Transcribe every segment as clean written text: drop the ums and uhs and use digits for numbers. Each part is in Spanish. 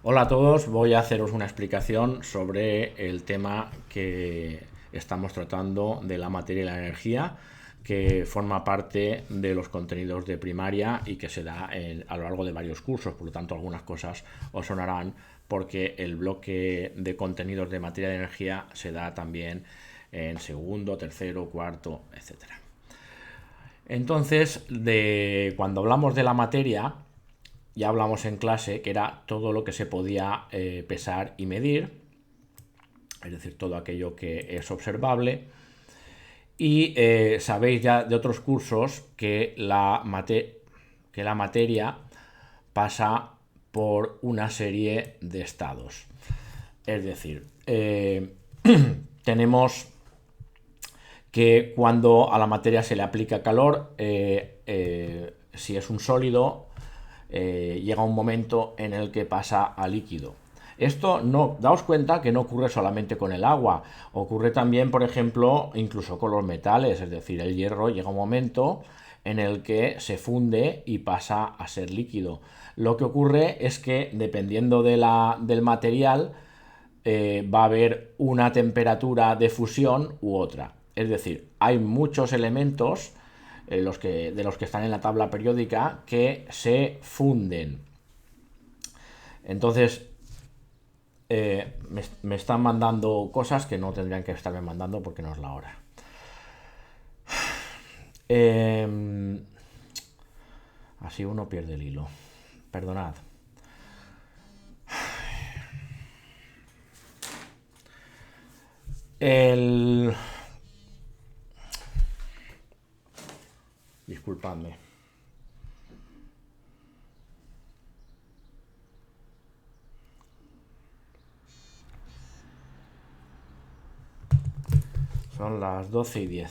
Hola a todos, voy a haceros una explicación sobre el tema que estamos tratando de la materia y la energía, que forma parte de los contenidos de primaria y que se da a lo largo de varios cursos. Por lo tanto, algunas cosas os sonarán porque el bloque de contenidos de materia y energía se da también en segundo, tercero, cuarto, etcétera. Entonces, cuando hablamos de la materia, ya hablamos en clase que era todo lo que se podía pesar y medir, es decir, todo aquello que es observable. Y sabéis ya de otros cursos que la materia pasa por una serie de estados. Es decir, tenemos que cuando a la materia se le aplica calor, si es un sólido, llega un momento en el que pasa a líquido. Esto no, daos cuenta que no ocurre solamente con el agua, ocurre también, por ejemplo, incluso con los metales, es decir, el hierro llega un momento en el que se funde y pasa a ser líquido. Lo que ocurre es que dependiendo del material va a haber una temperatura de fusión u otra. Es decir, hay muchos elementos de los que están en la tabla periódica que se funden. Entonces, me están mandando cosas que no tendrían que estarme mandando porque no es la hora. Eh, Así uno pierde el hilo. Perdonad. El... Disculpadme. Son las 12:10.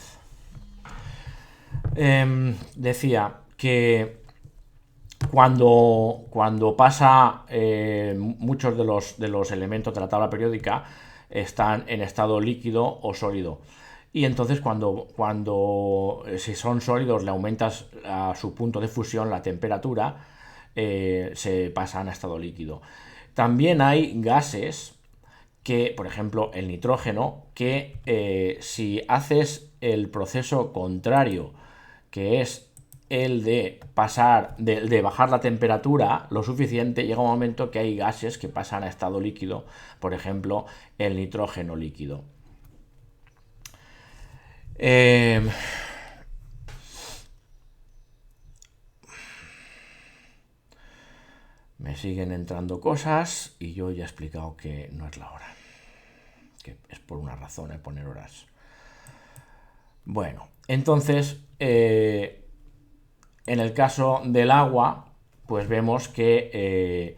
Decía que cuando pasa muchos de los elementos de la tabla periódica están en estado líquido o sólido. Y entonces si son sólidos le aumentas a su punto de fusión la temperatura, se pasan a estado líquido. También hay gases que, por ejemplo, el nitrógeno, que si haces el proceso contrario, que es el de de bajar la temperatura lo suficiente, llega un momento que hay gases que pasan a estado líquido, por ejemplo, el nitrógeno líquido. Eh, Me siguen entrando cosas y yo ya he explicado que no es la hora, que es por una razón, poner horas. Bueno, entonces, en el caso del agua, pues vemos que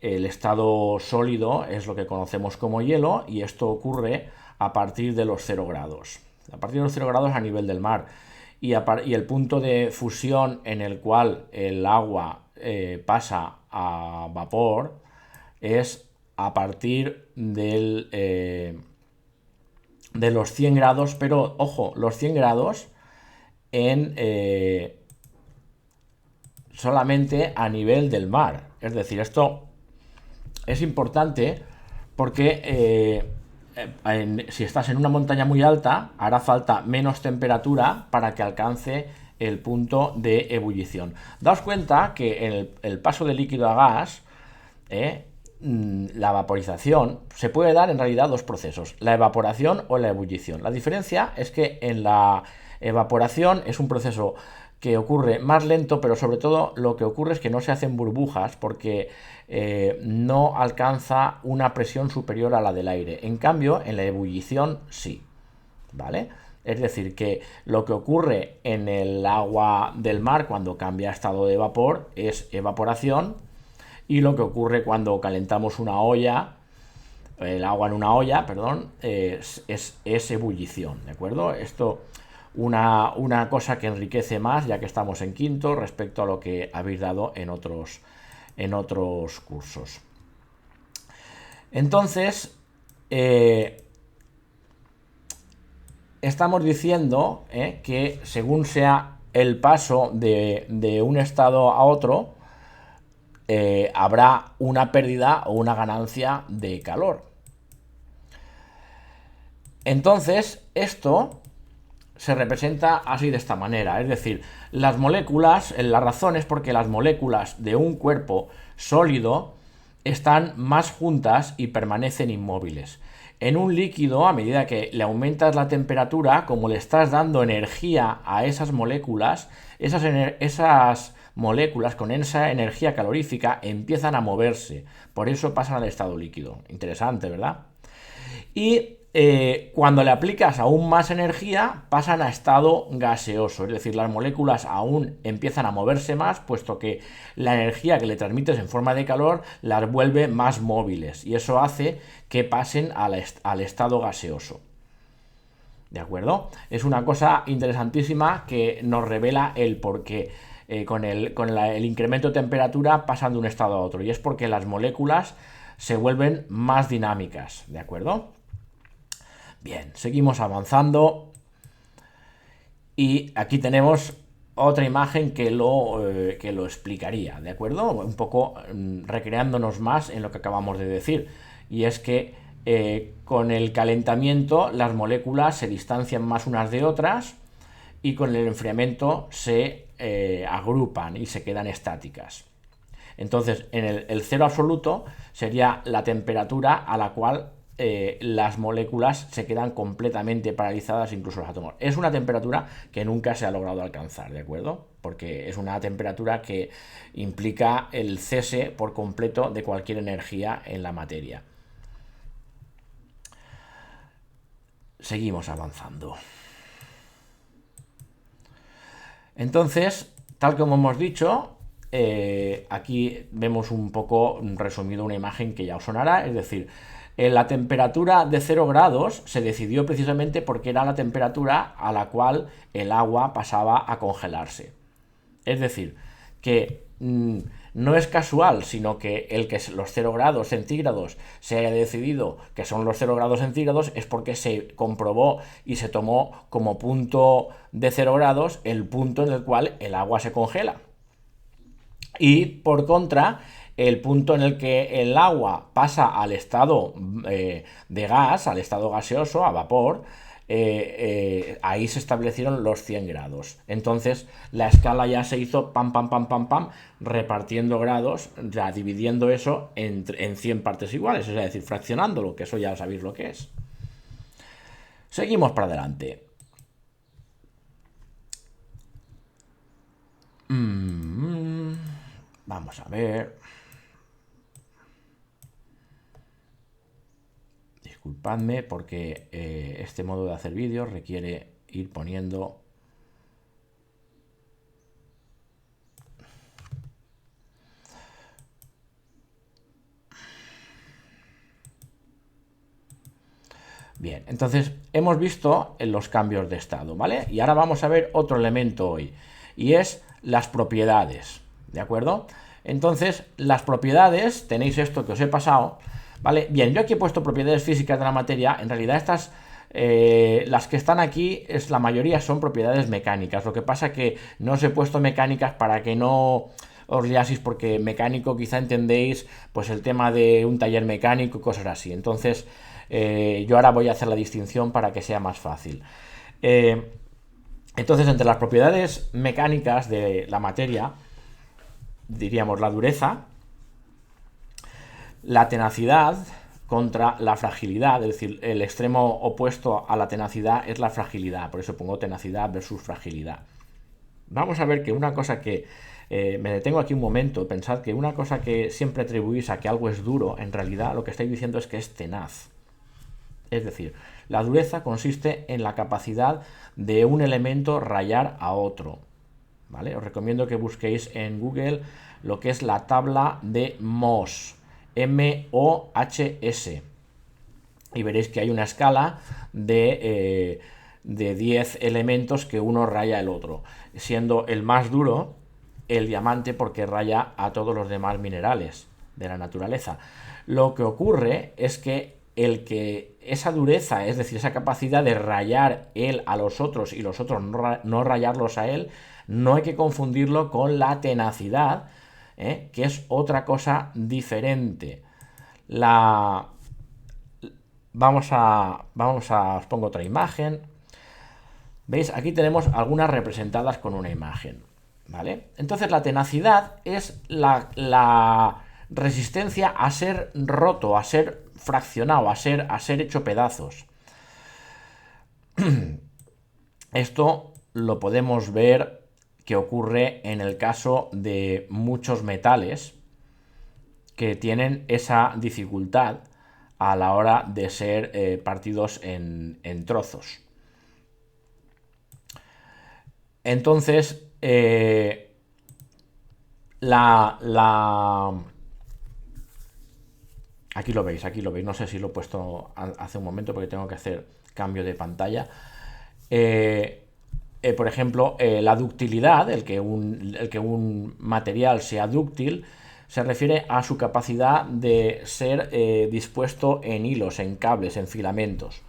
el estado sólido es lo que conocemos como hielo y esto ocurre a partir de los 0 grados. A partir de los 0 grados a nivel del mar. Y el punto de fusión en el cual el agua pasa a vapor es a partir de los 100 grados, pero ojo, los 100 grados en solamente a nivel del mar. Es decir, esto es importante porque si estás en una montaña muy alta, hará falta menos temperatura para que alcance el punto de ebullición. Daos cuenta que en el paso de líquido a gas, la vaporización se puede dar en realidad dos procesos, la evaporación o la ebullición. La diferencia es que en la evaporación es un proceso que ocurre más lento, pero sobre todo lo que ocurre es que no se hacen burbujas porque no alcanza una presión superior a la del aire. En cambio, en la ebullición sí, ¿vale? Es decir, que lo que ocurre en el agua del mar cuando cambia a estado de vapor es evaporación, y lo que ocurre cuando calentamos una olla, el agua en una olla, perdón, es ebullición, ¿de acuerdo? Esto una cosa que enriquece más, ya que estamos en quinto, respecto a lo que habéis dado en otros cursos. Entonces, estamos diciendo que según sea el paso de un estado a otro, habrá una pérdida o una ganancia de calor. Entonces, esto se representa así de esta manera, es decir, las moléculas, la razón es porque las moléculas de un cuerpo sólido están más juntas y permanecen inmóviles. En un líquido, a medida que le aumentas la temperatura, como le estás dando energía a esas moléculas, esas moléculas con esa energía calorífica empiezan a moverse. Por eso pasan al estado líquido. Interesante, ¿verdad? Y cuando le aplicas aún más energía, pasan a estado gaseoso, es decir, las moléculas aún empiezan a moverse más, puesto que la energía que le transmites en forma de calor las vuelve más móviles, y eso hace que pasen al estado gaseoso. ¿De acuerdo? Es una cosa interesantísima que nos revela el por qué con el incremento de temperatura pasan de un estado a otro, y es porque las moléculas se vuelven más dinámicas, ¿de acuerdo? Bien, seguimos avanzando y aquí tenemos otra imagen que lo explicaría, ¿de acuerdo? Un poco recreándonos más en lo que acabamos de decir, y es que con el calentamiento las moléculas se distancian más unas de otras y con el enfriamiento se agrupan y se quedan estáticas. Entonces, en el cero absoluto sería la temperatura a la cual las moléculas se quedan completamente paralizadas, incluso los átomos. Es una temperatura que nunca se ha logrado alcanzar, ¿de acuerdo? Porque es una temperatura que implica el cese por completo de cualquier energía en la materia. Seguimos avanzando. Entonces, tal como hemos dicho, aquí vemos un poco resumido una imagen que ya os sonará, es decir, la temperatura de 0 grados se decidió precisamente porque era la temperatura a la cual el agua pasaba a congelarse. Es decir, que no es casual, sino que los 0 grados centígrados se haya decidido que son los 0 grados centígrados es porque se comprobó y se tomó como punto de 0 grados el punto en el cual el agua se congela. Y por contra, el punto en el que el agua pasa al estado de gas, al estado gaseoso, a vapor, ahí se establecieron los 100 grados. Entonces la escala ya se hizo pam, pam, pam, pam, pam, repartiendo grados, ya dividiendo eso en 100 partes iguales, es decir, fraccionándolo, que eso ya sabéis lo que es. Seguimos para adelante. Vamos a ver. Disculpadme porque este modo de hacer vídeos requiere ir poniendo bien. Entonces hemos visto los cambios de estado, ¿vale? Y ahora vamos a ver otro elemento hoy, y es las propiedades, ¿de acuerdo? Entonces las propiedades, tenéis esto que os he pasado, ¿vale? Bien, yo aquí he puesto propiedades físicas de la materia. En realidad estas, las que están aquí, la mayoría son propiedades mecánicas. Lo que pasa que no os he puesto mecánicas para que no os liasis, porque mecánico quizá entendéis pues el tema de un taller mecánico y cosas así. Entonces yo ahora voy a hacer la distinción para que sea más fácil. Entonces, entre las propiedades mecánicas de la materia, diríamos la dureza, la tenacidad contra la fragilidad, es decir, el extremo opuesto a la tenacidad es la fragilidad, por eso pongo tenacidad versus fragilidad. Vamos a ver que una cosa que, me detengo aquí un momento, pensad que una cosa que siempre atribuís a que algo es duro, en realidad lo que estáis diciendo es que es tenaz. Es decir, la dureza consiste en la capacidad de un elemento rayar a otro, ¿vale? Os recomiendo que busquéis en Google lo que es la tabla de Mohs, M-O-H-S, y veréis que hay una escala de 10 elementos que uno raya el otro, siendo el más duro el diamante, porque raya a todos los demás minerales de la naturaleza. Lo que ocurre es que esa dureza, es decir, esa capacidad de rayar él a los otros y los otros no rayarlos a él, no hay que confundirlo con la tenacidad, que es otra cosa diferente. Os pongo otra imagen. ¿Veis? Aquí tenemos algunas representadas con una imagen, ¿vale? Entonces la tenacidad es la resistencia a ser roto, a ser fraccionado, a ser hecho pedazos. Esto lo podemos ver que ocurre en el caso de muchos metales que tienen esa dificultad a la hora de ser partidos en trozos. Entonces, aquí lo veis, no sé si lo he puesto hace un momento porque tengo que hacer cambio de pantalla. Por ejemplo, la ductilidad, el que un material sea dúctil, se refiere a su capacidad de ser dispuesto en hilos, en cables, en filamentos.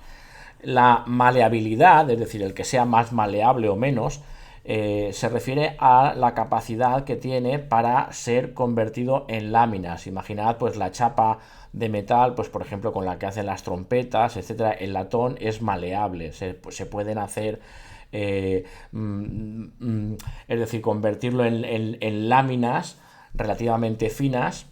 La maleabilidad, es decir, el que sea más maleable o menos, se refiere a la capacidad que tiene para ser convertido en láminas. Imaginad pues la chapa de metal, pues por ejemplo con la que hacen las trompetas, etcétera. El latón es maleable, se pueden hacer es decir, convertirlo en láminas relativamente finas.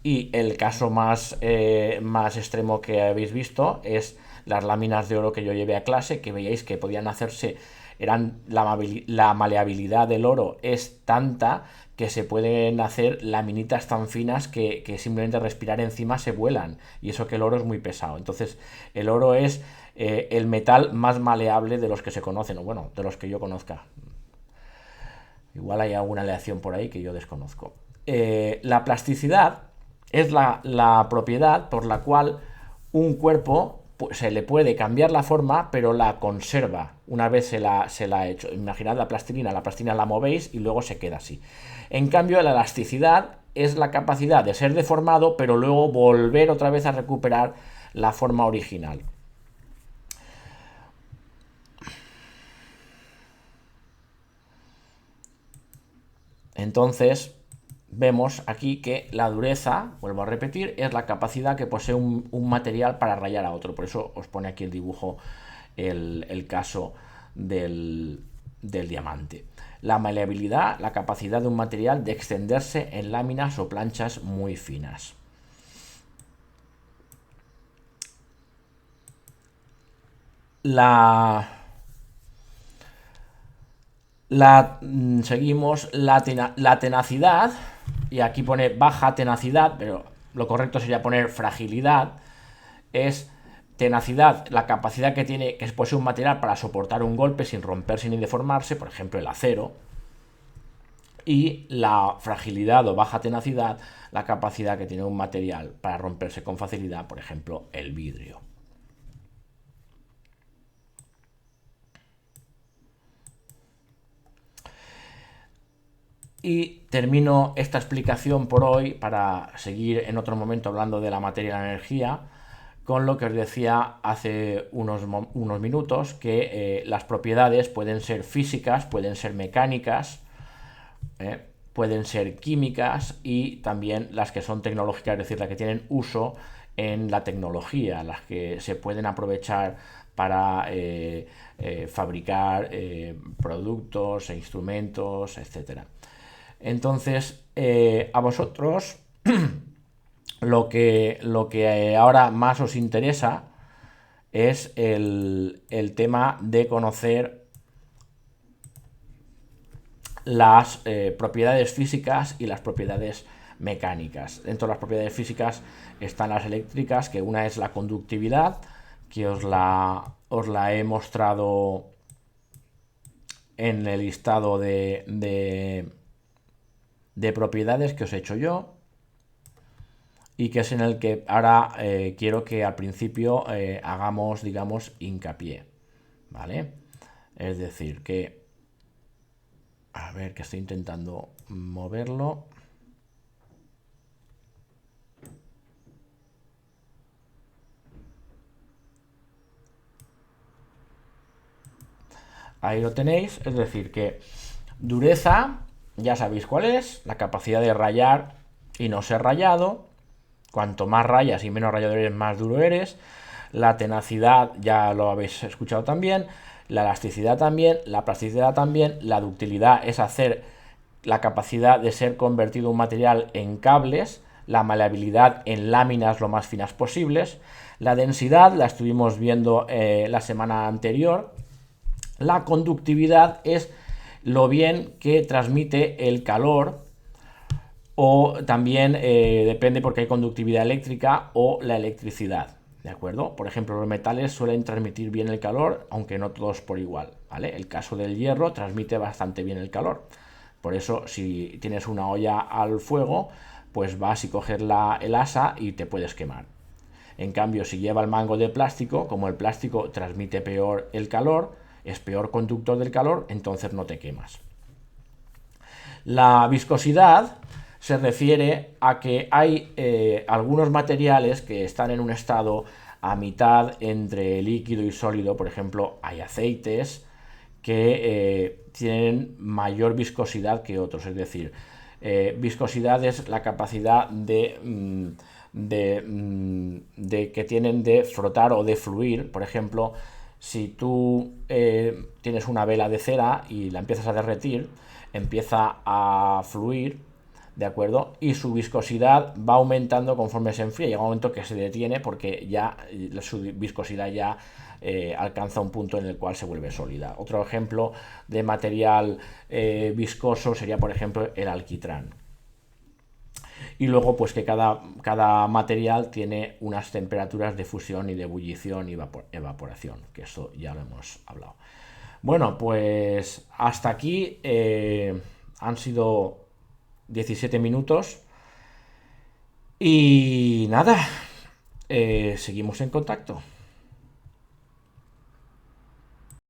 Y el caso más extremo que habéis visto es las láminas de oro que yo llevé a clase, que veíais que podían hacerse, la maleabilidad del oro es tanta que se pueden hacer laminitas tan finas que simplemente respirar encima se vuelan, y eso que el oro es muy pesado. Entonces el oro es el metal más maleable de los que se conocen, o bueno, de los que yo conozca. Igual hay alguna aleación por ahí que yo desconozco. La plasticidad es la propiedad por la cual un cuerpo se le puede cambiar la forma, pero la conserva una vez se la ha hecho. Imaginad la plastilina la movéis y luego se queda así. En cambio, la elasticidad es la capacidad de ser deformado, pero luego volver otra vez a recuperar la forma original. Entonces, vemos aquí que la dureza, vuelvo a repetir, es la capacidad que posee un material para rayar a otro. Por eso os pone aquí el dibujo el caso del diamante. La maleabilidad, la capacidad de un material de extenderse en láminas o planchas muy finas. Seguimos la tenacidad, y aquí pone baja tenacidad, pero lo correcto sería poner fragilidad. Es tenacidad, la capacidad que tiene, que posee un material para soportar un golpe sin romperse ni deformarse, por ejemplo el acero. Y la fragilidad o baja tenacidad, la capacidad que tiene un material para romperse con facilidad, por ejemplo el vidrio. Y termino esta explicación por hoy para seguir en otro momento hablando de la materia y la energía, con lo que os decía hace unos minutos, que las propiedades pueden ser físicas, pueden ser mecánicas, pueden ser químicas, y también las que son tecnológicas, es decir, las que tienen uso en la tecnología, las que se pueden aprovechar para fabricar productos e instrumentos, etcétera. Entonces, a vosotros lo que ahora más os interesa es el tema de conocer las propiedades físicas y las propiedades mecánicas. Dentro de las propiedades físicas están las eléctricas, que una es la conductividad, que os la he mostrado en el listado de propiedades que os he hecho yo, y que es en el que ahora quiero que al principio hagamos, digamos, hincapié, ¿vale? Es decir, que a ver, que estoy intentando moverlo. Ahí lo tenéis, es decir, que dureza ya sabéis cuál es, la capacidad de rayar y no ser rayado. Cuanto más rayas y menos rayador eres, más duro eres. La tenacidad, ya lo habéis escuchado también. La elasticidad también, la plasticidad también. La ductilidad es hacer la capacidad de ser convertido un material en cables. La maleabilidad en láminas lo más finas posibles. La densidad la estuvimos viendo la semana anterior. La conductividad es lo bien que transmite el calor, o también depende porque hay conductividad eléctrica o la electricidad. ¿De acuerdo? Por ejemplo, los metales suelen transmitir bien el calor, aunque no todos por igual. ¿Vale? El caso del hierro transmite bastante bien el calor. Por eso, si tienes una olla al fuego, pues vas y coges el asa y te puedes quemar. En cambio, si lleva el mango de plástico, como el plástico transmite peor el calor, es peor conductor del calor, entonces no te quemas. La viscosidad se refiere a que hay algunos materiales que están en un estado a mitad entre líquido y sólido. Por ejemplo, hay aceites que tienen mayor viscosidad que otros. Es decir, viscosidad es la capacidad de que tienen de frotar o de fluir. Por ejemplo, si tú tienes una vela de cera y la empiezas a derretir, empieza a fluir, ¿de acuerdo? Y su viscosidad va aumentando conforme se enfría. Llega un momento que se detiene porque ya su viscosidad ya alcanza un punto en el cual se vuelve sólida. Otro ejemplo de material viscoso sería, por ejemplo, el alquitrán. Y luego, pues que cada material tiene unas temperaturas de fusión y de ebullición y evaporación, que eso ya lo hemos hablado. Bueno, pues hasta aquí han sido 17 minutos y nada, seguimos en contacto.